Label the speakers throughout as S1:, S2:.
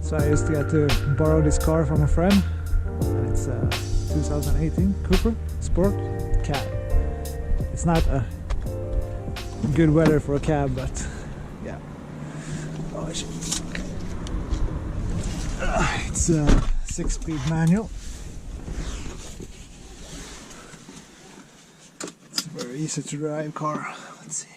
S1: So I used to get to borrow this car from a friend, and it's a 2018 Cooper Sport cab. It's not a good weather for a cab, but yeah. Oh shit. It's a 6-speed manual. It's a very easy to drive car. Let's see.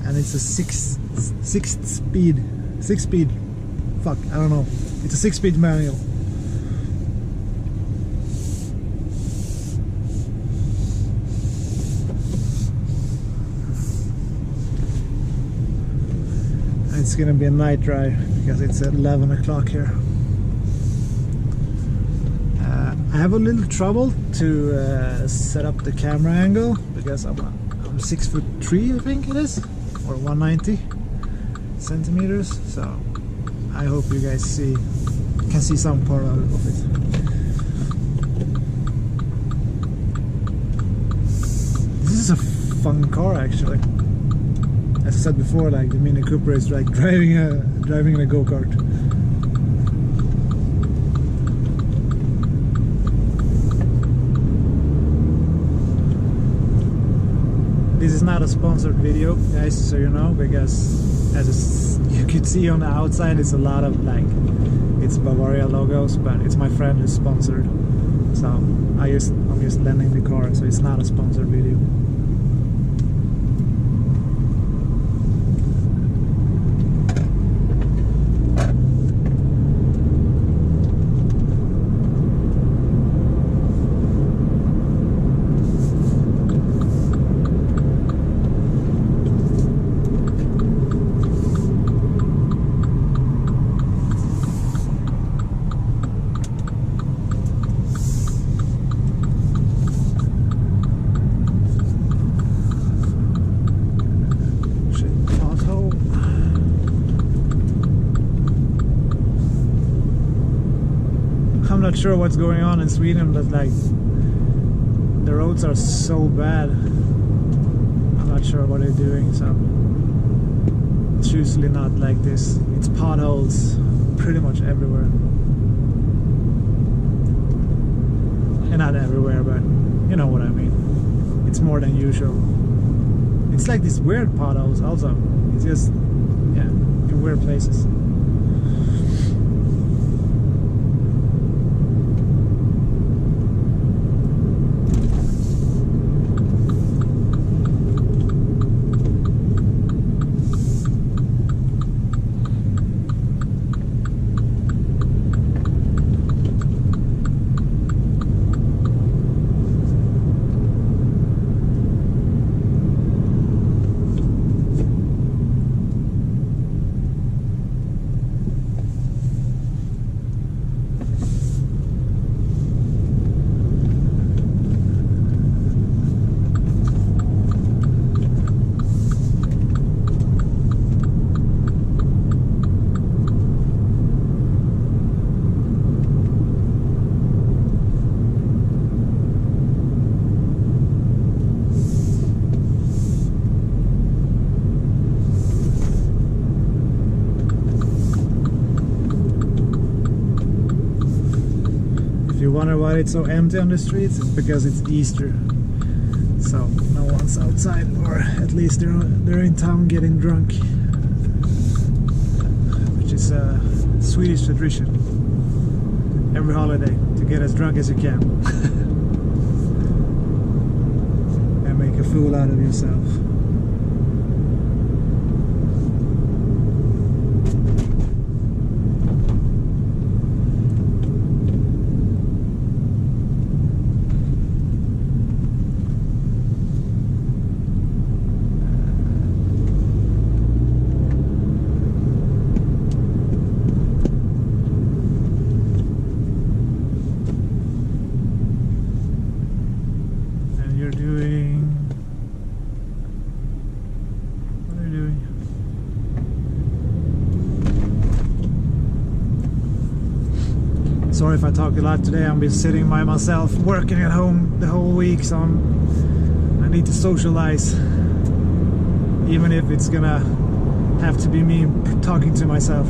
S1: And it's a six speed. Fuck, I don't know. It's a 6-speed manual. And it's gonna be a night drive because it's at 11 o'clock here. I have a little trouble to set up the camera angle because I'm 6'3", I think it is, or 190 centimeters. So I hope you guys can see some part of it. This is a fun car actually. As I said before, like the Mini Cooper is like driving in a go-kart. This is not a sponsored video, guys, so you know, because as you could see on the outside, it's a lot of like, it's Bavaria logos, but it's my friend who's sponsored. So I'm just lending the car, so it's not a sponsored video. I'm not sure what's going on in Sweden, but like the roads are so bad. I'm not sure what they're doing, so it's usually not like this. It's potholes pretty much everywhere. And not everywhere, but you know what I mean. It's more than usual. It's like these weird potholes also. It's just, yeah, in weird places. Wonder why it's so empty on the streets? It's because it's Easter, so no one's outside, or at least they're in town getting drunk, which is a Swedish tradition every holiday, to get as drunk as you can and make a fool out of yourself. Sorry if I talk a lot today. I've been sitting by myself, working at home the whole week, so I need to socialize, even if it's gonna have to be me talking to myself.